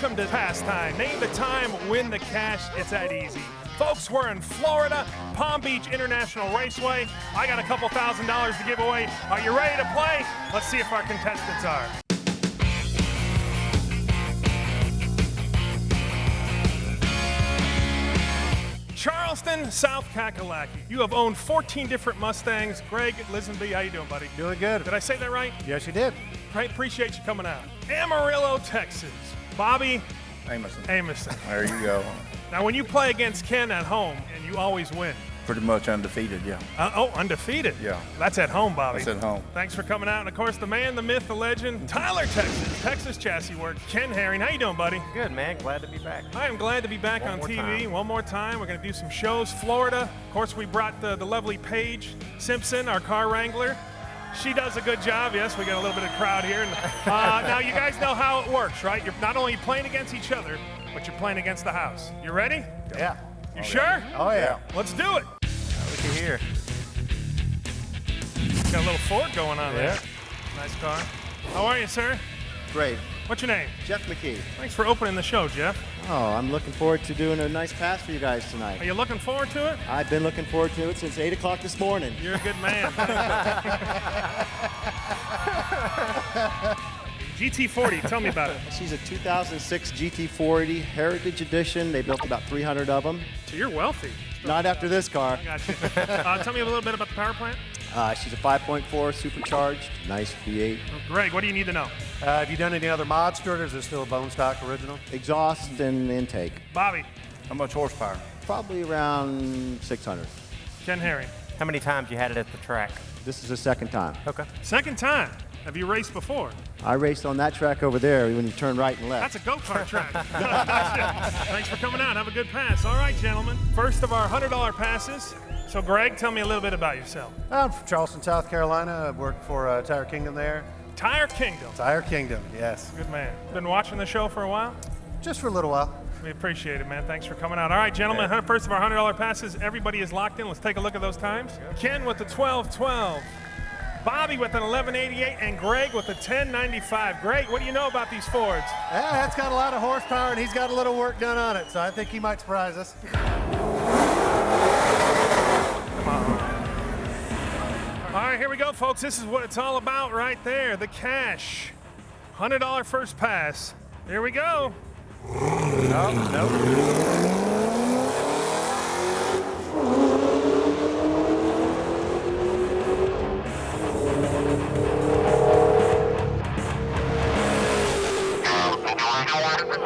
Welcome to Pastime. Name the time, win the cash. It's that easy. Folks, we're in Florida, Palm Beach International Raceway. I got a couple $1,000s to give away. Are you ready to play? Let's see if our contestants are. Charleston, South Kakalaki. You have owned 14 different Mustangs. Greg Lisenby, how you doing, buddy? Doing good. Did I say that right? Yes, you did. Great, appreciate you coming out. Amarillo, Texas. Bobby Amison. There you go. Now, when you play against Ken at home, and you always win. Pretty much undefeated, yeah. Undefeated? Yeah. That's at home, Bobby. That's at home. Thanks for coming out. And, of course, the man, the myth, the legend, Tyler, Texas Chassis Works. Ken Herring, how you doing, buddy? Good, man. Glad to be back. I am glad to be back on TV. One more time. We're going to do some shows. Florida. Of course, we brought the lovely Paige Simpson, our car wrangler. She does a good job. Yes, we got a little bit of crowd here. Now, you guys know how it works, right? You're not only playing against each other, but you're playing against the house. You ready? Yeah. You sure? Yeah. Oh, yeah. Let's do it. Look at here. Got a little Ford going on there. Nice car. How are you, sir? Great. What's your name? Jeff McKee. Thanks for opening the show, Jeff. Oh, I'm looking forward to doing a nice pass for you guys Are tonight. you looking forward to it? I've been looking forward to it since 8 o'clock this morning. You're a good man. GT40, tell me about it. She's a 2006 GT40 Heritage Edition. They built about 300 of them. So you're wealthy. Not after this car. I got you. Tell me a little bit about the power plant. She's a 5.4 supercharged, nice V8. Greg, what do you need to know? Have you done any other mods to it, or is it still a bone stock original? Exhaust and intake. Bobby. How much horsepower? Probably around 600. Ken Herring. How many times you had it at the track? This is the second time. Okay. Second time. Have you raced before? I raced on that track over there when you turn right and left. That's a go-kart track. Thanks for coming out. Have a good pass. All right, gentlemen. First of our $100 passes. So, Greg, tell me a little bit about yourself. I'm from Charleston, South Carolina. I work for Tire Kingdom there. Tire Kingdom. Tire Kingdom, yes. Good man. Been watching the show for a while? Just for a little while. We appreciate it, man. Thanks for coming out. All right, gentlemen, first of our $100 passes. Everybody is locked in. Let's take a look at those times. Ken with the 12.12. Bobby with an 11.88 and Greg with a 10.95. Greg, what do you know about these Fords? Yeah, that's got a lot of horsepower, and he's got a little work done on it, so I think he might surprise us. All right, here we go, folks. This is what it's all about right there. The cash. $100 first pass. Here we go.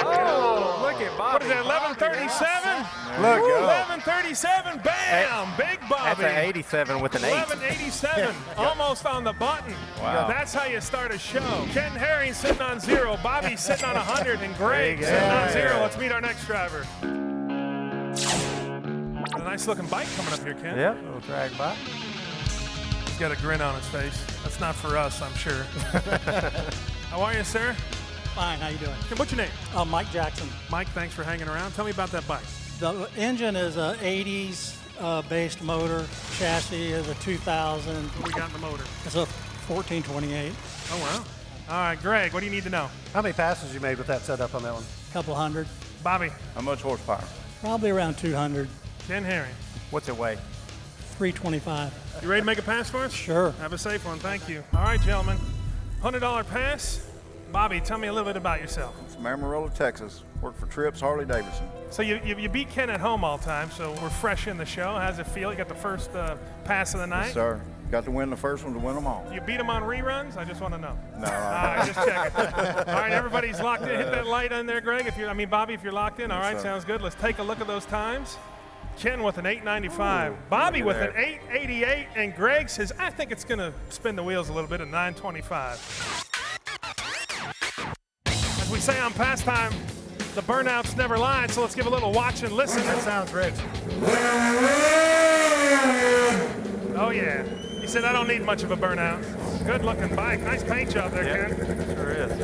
Oh, look at Bobby. What is that, 1137? Look, 1137, bam! Big Bobby. That's an 87 with an 8. 1187, almost on the button. Wow. That's how you start a show. Ken Herring sitting on 0, Bobby sitting on 100, and Greg sitting on 0. Let's meet our next driver. Got a nice looking bike coming up here, Ken. Yep, little drag by. He's got a grin on his face. That's not for us, I'm sure. How are you, sir? Fine, how you doing? What's your name? Mike Jackson. Mike, thanks for hanging around. Tell me about that bike. The engine is a 80s based motor. Chassis is a 2000. What we got in the motor? It's a 1428. Oh, wow. All right, Greg, what do you need to know? How many passes you made with that setup on that one? Couple hundred. Bobby. How much horsepower? Probably around 200. Ken Herring. What's it weigh? 325. You ready to make a pass for us? Sure. Have a safe one, thank you. All right, gentlemen, $100 pass. Bobby, tell me a little bit about yourself. From Amarillo, Texas. Work for Trips Harley Davidson. So you beat Ken at home all time, so we're fresh in the show. How's it feel? You got the first pass of the night? Yes, sir. Got to win the first one to win them all. You beat him on reruns? I just want to know. No. Just checking. All right, everybody's locked in. Hit that light on there, Greg. Bobby, if you're locked in. All right, sir. sounds good. Let's take a look at those times. Ken with an 895. Bobby with an 888, and Greg says, I think it's going to spin the wheels a little bit at 925. As we say on Pastime, the burnouts never lie, so let's give a little watch and listen. That sounds rich. Oh, yeah. He said, I don't need much of a burnout. Good looking bike. Nice paint job there, Ken. Sure is. Oh,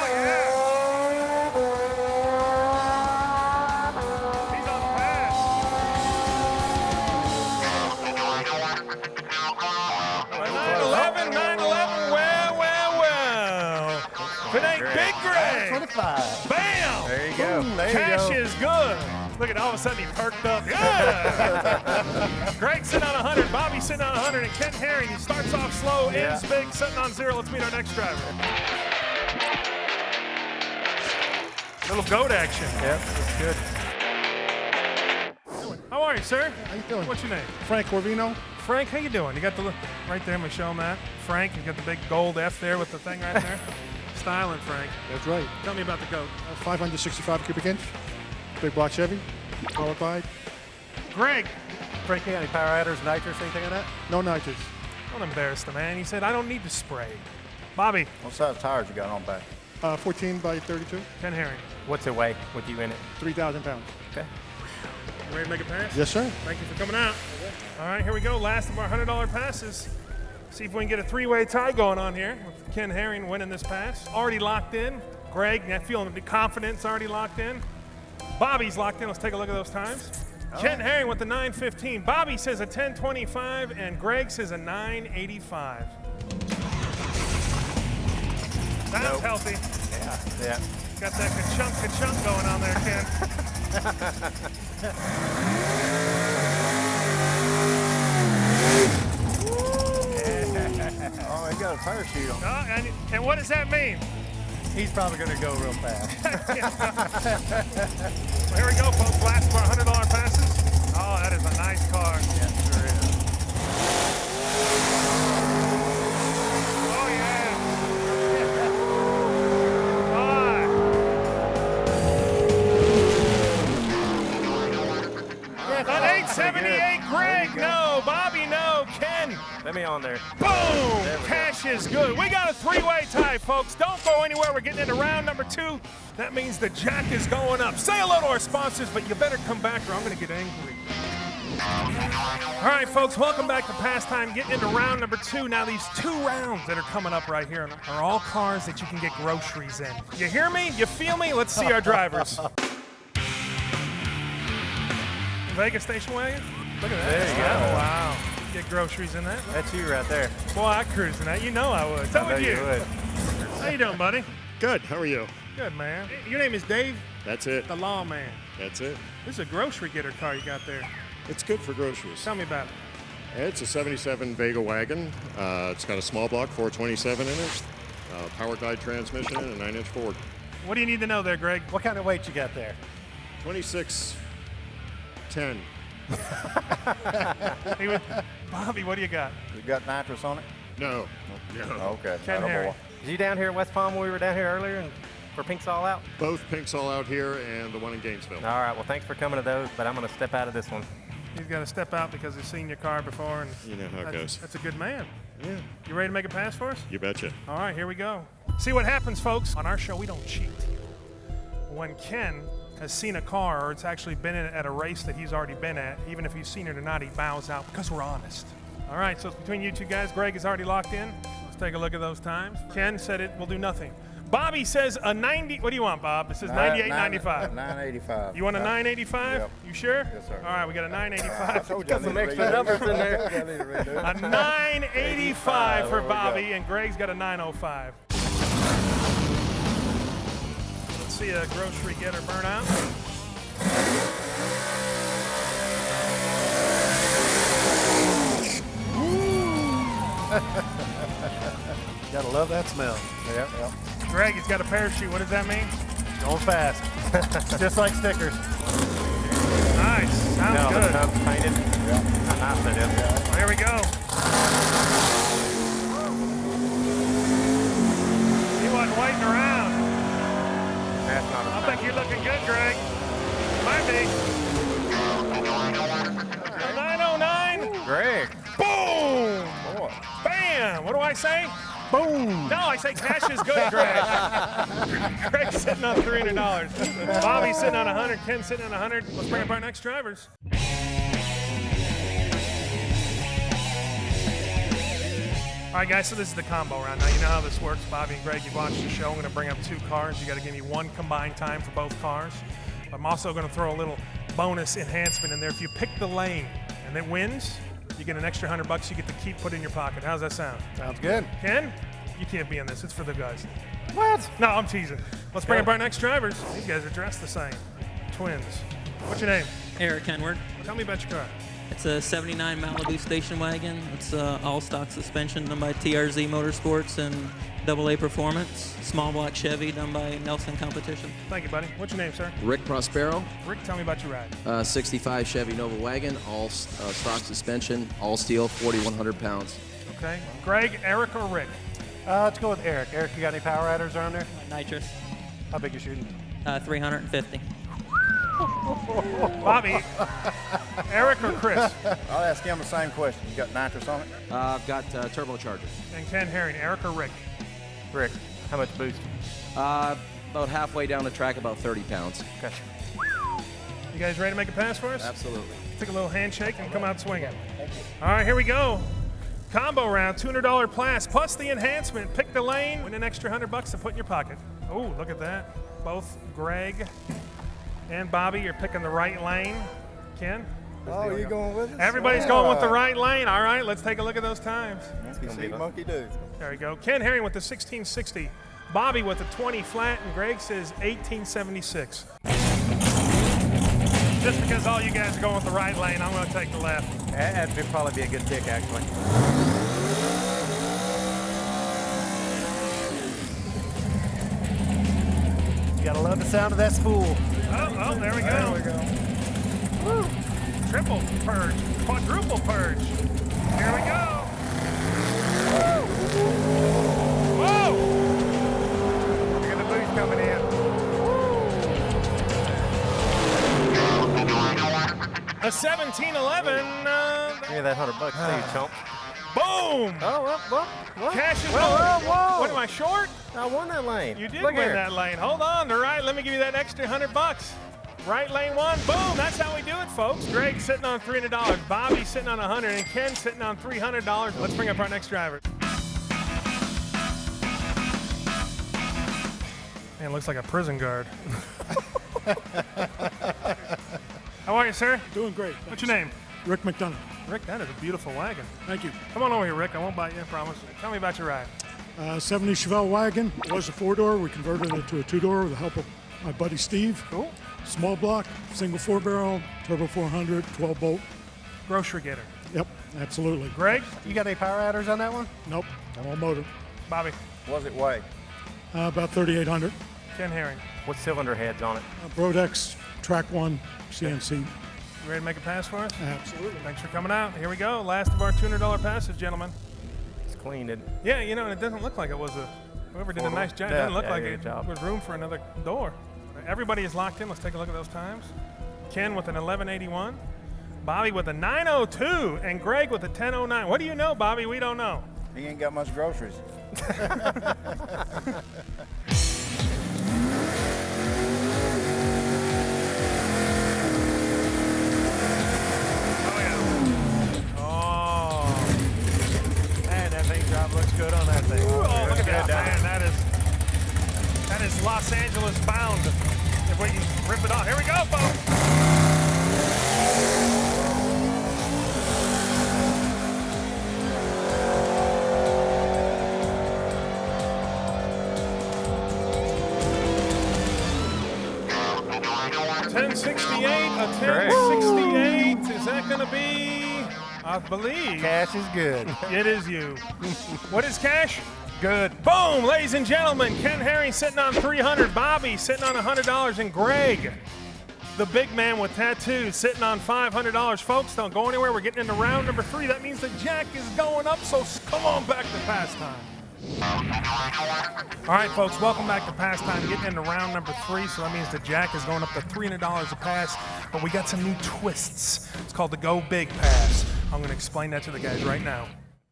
yeah. He's on the pass. 911, 911. Well. $1,085. Bam! There you go. Boom, there you Cash go. is good. Look at all of a sudden he perked up. Yeah! Greg's sitting on 100, Bobby's sitting on 100, and Ken Herring, he starts off slow, ends big, sitting on 0. Let's meet our next driver. Little goat action. Yep, that's good. How are you, sir? How you doing? What's your name? Frank Corvino. Frank, how you doing? You got the right there, Michelle, Matt. Frank, you got the big gold F there with the thing right there. Styling, Frank. That's right. Tell me about the goat. 565 cubic inch. Big block Chevy. Power glide. Greg, Frank, any power adders, nitrous, anything on that? No nitrous. don't embarrass the man. He said, I don't need to spray. Bobby, What size tires you got on back? 14 by 32. Ken Herring. What's it weigh with you in it? 3,000 pounds. Okay. You ready to make a pass? Yes, sir. Thank you for coming out. All right, here we go. Last of our $100 passes. See if we can get a three-way tie going on here with Ken Herring winning this pass. Already locked in. Greg, feeling the confidence already locked in. Bobby's locked in. Let's take a look at those times. Ken Herring with the 915. Bobby says a 1025, and Greg says a 985. Sounds healthy. Yeah. Got that ka-chunk going on there, Ken. Oh, he got a tire sheet on. And what does that mean? He's probably going to go real fast. Well, here we go, folks. Last of our $100 passes. Oh, that is a nice car. Yeah, sure is. Oh, yeah. An 878, Greg, no. Bobby, no. Ken, Let me on there. boom. Cash is good. We got a three-way tie, folks. Don't go anywhere. We're getting into round number 2. That means the jack is going up. Say hello to our sponsors, but you better come back or I'm going to get angry. All right, folks, welcome back to Pastime. Getting into round number 2. Now, these 2 rounds that are coming up right here are all cars that you can get groceries in. You hear me? You feel me? Let's see our drivers. Vegas station wagon? Look at that. There you go. Oh, wow. Get groceries in that. That's you right there. Boy, I cruise in that. You know I would. So I know would you. would. How you doing, buddy? Good. How are you? Good, man. Your name is Dave, That's it. the lawman. That's it. This is a grocery getter car you got there. It's good for groceries. Tell me about it. It's a 77 Vega wagon. It's got a small block 427 in it. Power guide transmission and a 9-inch Ford. What do you need to know there, Greg? What kind of weight you got there? 2610. Bobby, what do you got? You got nitrous on it? No. Okay. Ken attaboy. Herring. Was you down here in West Palm when we were down here earlier and for Pink's All Out? Both Pinks All Out here and the one in Gainesville. All right, well, thanks for coming to those, but I'm going to step out of this one. He's got to step out because he's seen your car before. And You know how it goes. That's a good man. Yeah, You ready to make a pass for us? you betcha. All right, here we go. See what happens, folks. On our show, we don't cheat. When Ken has seen a car or it's actually been in at a race that he's already been at, even if he's seen it or not, he bows out because we're honest. All right, so it's between you two guys. Greg is already locked in. Let's take a look at those times. Ken said it will do nothing. Bobby says a 90. What do you want, Bob? It says 98.95. 985. You want a 985? Yep. You sure? Yes, sir. All right, we got a 985. Got some extra numbers in there. A 985 for Bobby, and Greg's got a 905. Let's see a grocery getter burnout. Gotta love that smell. Yep. Greg, he's got a parachute. What does that mean? Going fast. Just like stickers. Nice. Sounds No, the good. tub's painted. How nice that is. Well, here we go. He wasn't waiting around. That's not I a think you're looking good, Greg. Might be. A 909. Greg. Boom. Boy. Bam. What do I say? Boom. No, I say cash is good, Greg. Greg's sitting on $300. Bobby's sitting on 100. Ken's sitting on 100. Let's bring up our next drivers. All right, guys, so this is the combo round. Now, you know how this works. Bobby and Greg, you've watched the show. I'm going to bring up 2 cars. You got to give me 1 combined time for both cars. I'm also going to throw a little bonus enhancement in there. If you pick the lane and it wins, you get an extra $100 you get to keep put in your pocket. How's that sound? Sounds good. Ken, you can't be in this. It's for the guys. What? No, I'm teasing. Let's bring up our next drivers. These guys are dressed the same. Twins. What's your name? Eric Henward. Tell me about your car. It's a 79 Malibu station wagon. It's all-stock suspension done by TRZ Motorsports and AA Performance. Small block Chevy done by Nelson Competition. Thank you, buddy. What's your name, sir? Rick Prospero, Rick, tell me about your ride. 65 Chevy Nova wagon, all stock suspension, all steel, 4,100 pounds. Okay. Greg, Eric, or Rick? Let's go with Eric. Eric, you got any power adders on there? Nitrous. How big you shooting? 350. Bobby, Eric, or Chris? I'll ask him the same question. You got nitrous on it? I've got turbocharger. And Ken Herring, Eric, or Rick? Rick, how much boost? About halfway down the track, about 30 pounds. Okay. You guys ready to make a pass for us? Absolutely. Take a little handshake and come out swinging. All right, here we go. Combo round, $200 plus the enhancement. Pick the lane, win an extra $100 to put in your pocket. Oh, look at that. Both Greg and Bobby, you're picking the right lane. Ken? Oh, you going with us? Everybody's going with the right lane. All right, let's take a look at those times. See, monkey do. There we go. Ken Herring with the 1660. Bobby with the 20 flat, and Greg says 1876. Just because all you guys are going with the right lane, I'm going to take the left. That'd probably be a good pick, actually. You gotta love the sound of that spool. Oh, there we go. There we go. Woo. Triple purge, quadruple purge. Here we go. Whoa! Look at the boost coming in. A 1711. Give me that $100 too, you chump. Boom! Oh, what? Cash is Whoa, going. whoa, whoa. What am I short? I won that lane. You did Look win here. that lane. Hold on. All right, let me give you that extra $100. Right lane one. Boom. That's how we do it, folks. Greg sitting on $300. Bobby sitting on $100, and Ken sitting on $300. Let's bring up our next driver. Man, looks like a prison guard. How are you, sir? Doing great. What's your name? Rick McDonough. Rick, that is a beautiful wagon. Thank you. Come on over here, Rick. I won't bite you, I promise. Tell me about your ride. 70 Chevelle wagon. It was a 4-door. We converted it to a 2-door with the help of my buddy Steve. Cool. Small block, single 4-barrel, turbo 400, 12-bolt. Grocery getter. Yep, absolutely. Greg? You got any power adders on that one? Nope, all motor. Bobby? What does it weigh? About 3,800. Ken Herring. What cylinder heads on it? Brodex, Track 1, CNC. You ready to make a pass for us? Absolutely. Thanks for coming out. Here we go. Last of our $200 passes, gentlemen. It's clean, isn't it? Yeah, you know, and it doesn't look like it was whoever did a nice job. It Yeah, doesn't look yeah, like good it job. was room for another door. Everybody is locked in. Let's take a look at those times. Ken with an 1181. Bobby with a 902. And Greg with a 1009. What do you know, Bobby? We don't know. He ain't got much groceries. Looks good on that thing. Oh, look at that, man. That is Los Angeles bound. If we can rip it off. Here we go, folks. $10.68, a $10.68. Is that going to be? I believe. Cash is good. It is you. What is cash? Good. Boom, ladies and gentlemen. Ken Herring sitting on $300. Bobby sitting on $100. And Greg, the big man with tattoos, sitting on $500. Folks, don't go anywhere. We're getting into round number 3. That means the jack is going up, so come on back to pastime. All right, folks, welcome back to pastime. Getting into round number 3, so that means the jack is going up to $300 a pass. But we got some new twists. It's called the Go Big Pass. I'm going to explain that to the guys right now.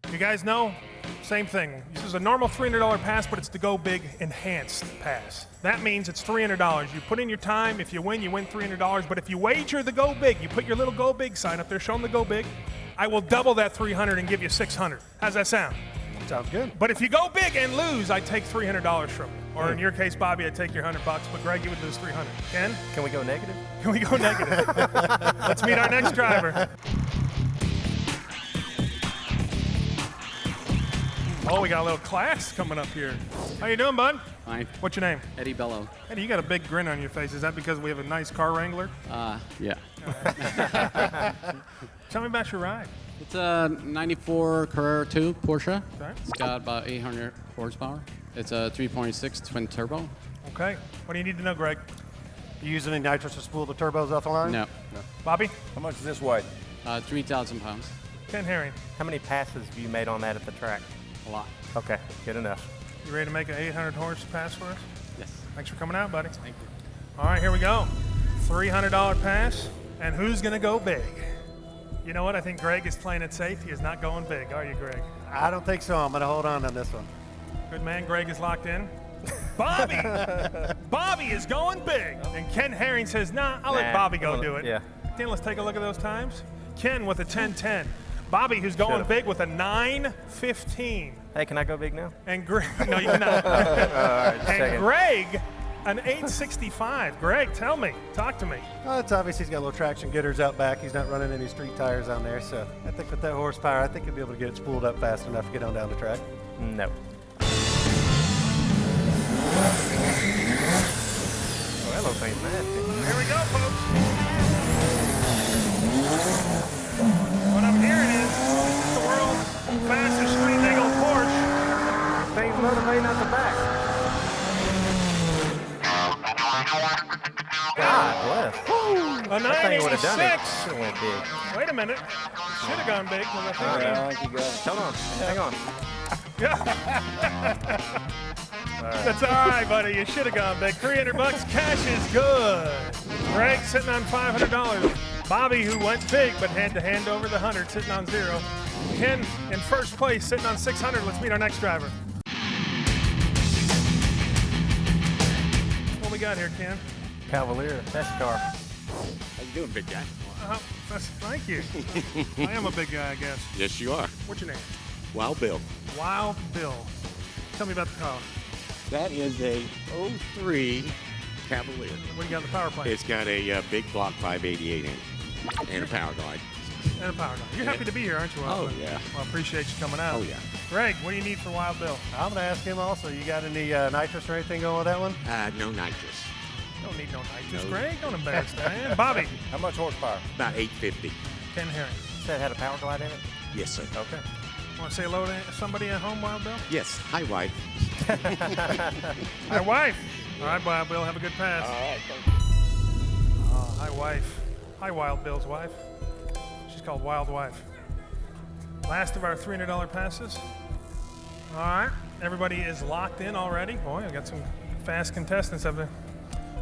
You guys know? Same thing. This is a normal $300 pass, but it's the Go Big Enhanced Pass. That means it's $300. You put in your time. If you win $300. But if you wager the Go Big, you put your little Go Big sign up there, show them the Go Big, I will double that $300 and give you $600. How's that sound? Sounds good. But if you go big and lose, I take $300 from you. Or in your case, Bobby, I'd take your $100, but Greg, you would lose $300. Ken? Can we go negative? Can we go negative? Let's meet our next driver. Oh, we got a little class coming up here. How you doing, bud? Fine. What's your name? Eddie Bello. Eddie, you got a big grin on your face. Is that because we have a nice car wrangler? Yeah. Tell me about your ride. It's a 94 Carrera 2 Porsche. Okay. It's got about 800 horsepower. It's a 3.6 twin turbo. Okay. What do you need to know, Greg? You use any nitrous to spool the turbos off the line? No. Bobby? How much does this weigh? 3,000 pounds. Ken Herring. How many passes have you made on that at the track? A lot. Okay, good enough. You ready to make an 800 horse pass for us? Yes. Thanks for coming out, buddy. Thank you. All right, here we go. $300 pass. And who's going to go big? You know what? I think Greg is playing it safe. He is not going big. Are you, Greg? I don't think so. I'm going to hold on this one. Good man. Greg is locked in. Bobby! Bobby is going big. And Ken Herring says, nah, I'll let Bobby go do it. Yeah. Ken, let's take a look at those times. Ken with a 10-10. Bobby, who's going big with a 9:15. Hey, can I go big now? And Greg, no, you cannot. And Greg, an 8:65. Greg, tell me, talk to me. It's obvious he's got a little traction getters out back. He's not running any street tires on there, so I think with that horsepower, I think he'll be able to get it spooled up fast enough to get on down the track. No. Oh, that little thing's nasty. Here we go, folks. What I'm hearing is the world's fastest street legal Porsche. Thing's motivating out the back. God bless. A 986. Should have went big. Wait a minute. Should have gone big. I think Hold on. Hang on. That's all right, buddy. You should have gone big. $300 cash is good. Greg sitting on $500. Bobby, who went big but had to hand over the 100, sitting on 0. Ken in first place, sitting on 600. Let's meet our next driver. What we got here, Ken? Cavalier, test car. How you doing, big guy? Thank you. I am a big guy, I guess. Yes, you are. What's your name? Wild Bill. Wild Bill. Tell me about the car. That is a 03 Cavalier. What do you got in the power plant? It's got a big block 588 in it and a power guide. And a power guide. You're happy to be here, aren't you, Wild Oh, Bill? yeah. Well, I appreciate you coming out. Oh, yeah. Greg, what do you need for Wild Bill? I'm going to ask him also, you got any nitrous or anything going with that one? No nitrous. Don't need no nitrous, No. Greg. Don't embarrass the man. Bobby. How much horsepower? About 850. Ken Herring. You said it had a power glide in it? Yes, sir. Okay. Want to say hello to somebody at home, Wild Bill? Yes. Hi, wife. Hi, wife. All right, Wild Bill, have a good pass. All right. Thank you. Hi, wife. Hi, Wild Bill's wife. She's called Wild Wife. Last of our $300 passes. All right, everybody is locked in already. Boy, I got some fast contestants up there.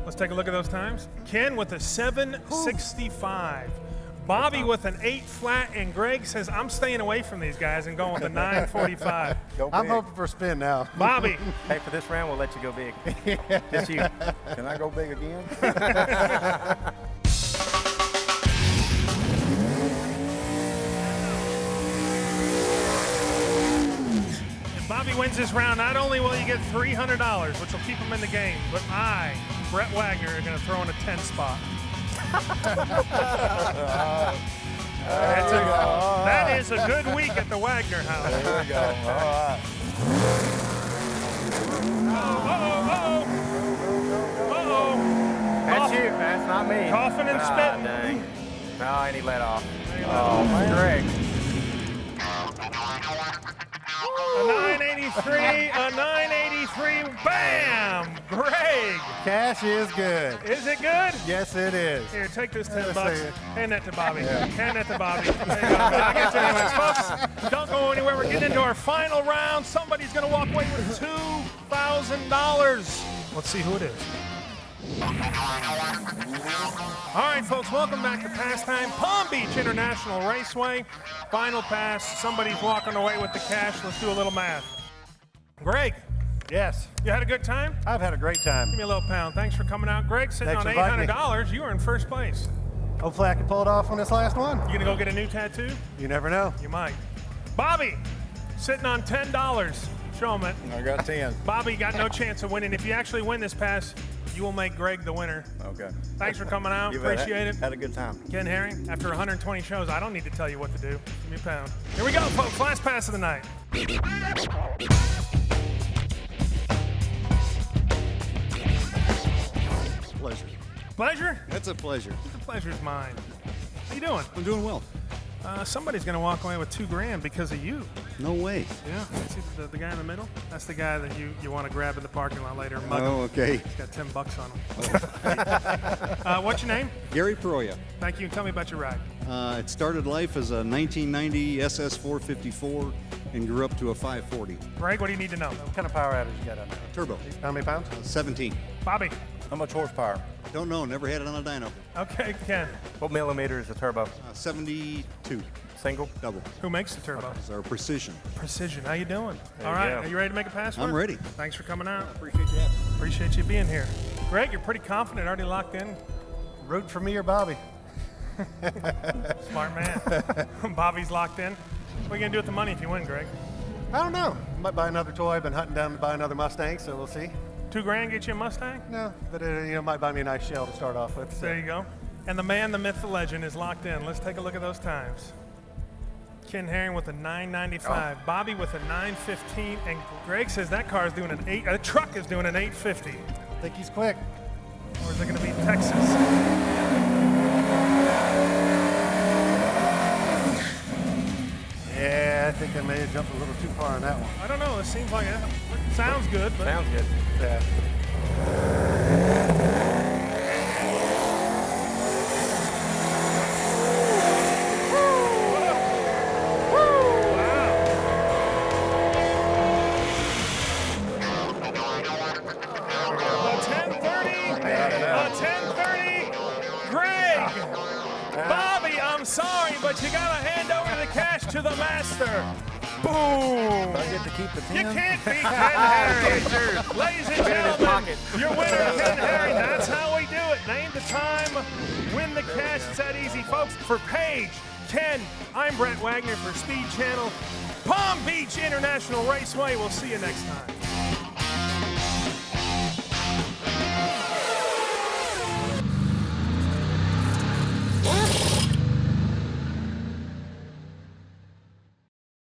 Let's take a look at those times. Ken with a 765. Bobby with an 8 flat, and Greg says, I'm staying away from these guys and going with a 945. I'm hoping for a spin now. Bobby. Hey, for this round, we'll let you go big. Just you. Can I go big again? If Bobby wins this round, not only will you get $300, which will keep him in the game, but I, Brett Wagner, are going to throw in a 10 spot. That is a good week at the Wagner house. There we go. All right. That's you. That's not me. Coughing and spitting. Dang. No, and he let off. Oh, man. Greg. A 983, a 983, bam! Greg! Cash is good. Is it good? Yes, it is. Here, take this 10 Let's bucks. see it. Hand that to Bobby. Hand that to Bobby. There you go. I'll get you anyways, folks. Don't go anywhere. We're getting into our final round. Somebody's going to walk away with $2,000. Let's see who it is. All right, folks, welcome back to Pastime, Palm Beach International Raceway. Final pass. Somebody's walking away with the cash. Let's do a little math. Greg. Yes. You had a good time? I've had a great time. Give me a little pound. Thanks for coming out. Greg, sitting Thanks on for inviting me. $800. You are in first place. Hopefully I can pull it off on this last one. You going to go get a new tattoo? You never know. You might. Bobby, sitting on $10. Show him it. I got 10. Bobby got no chance of winning. If you actually win this pass, you will make Greg the winner. Okay. Thanks for coming out. You bet. Appreciate it. Had a good time. Ken Herring, after 120 shows, I don't need to tell you what to do. Give me a pound. Here we go, folks. Last pass of the night. Pleasure? That's a pleasure. The pleasure's mine. How you doing? I'm doing well. Somebody's going to walk away with $2,000 because of you. No way. Yeah. See the guy in the middle? That's the guy that you want to grab in the parking lot later and mug him. Oh, okay. He's got $10 on him. What's your name? Gary Peroya. Thank you. And tell me about your ride. It started life as a 1990 SS 454 and grew up to a 540. Greg, what do you need to know? What kind of power outage you got on there? Turbo. How many pounds? 17. Bobby. How much horsepower? Don't know. Never had it on a dyno. Okay, Ken. What millimeter is the turbo? 72. Single? Double. Who makes the turbo? It's our Precision. Precision. How you doing? There All you right. go. Are you ready to make a pass for it? I'm ready. Thanks for coming out. Appreciate that. Appreciate you being here. Greg, you're pretty confident, already locked in. Root for me or Bobby? Smart man. Bobby's locked in. What are you going to do with the money if you win, Greg? I don't know. Might buy another toy. I've been hunting down to buy another Mustang, so we'll see. $2,000 get you a Mustang? No, but it might buy me a nice shell to start off with. So. There you go. And the man, the myth, the legend is locked in. Let's take a look at those times. Ken Herring with a 995, Bobby with a 915, and Greg says that car is doing an 8. The truck is doing an 850. I think he's quick. Or is it going to be Texas? Yeah, I think I may have jumped a little too far on that one. I don't know. It seems like it sounds good, but Sounds good. Yeah. sorry, but you gotta hand over the cash to the master. Boom! I get to keep the 10? You can't beat Ken Herring. Ladies and gentlemen, your winner, Ken Herring. That's how we do it. Name the time, win the cash. It's that easy, folks. For Paige, Ken, I'm Brett Wagner for Speed Channel, Palm Beach International Raceway. We'll see you next time.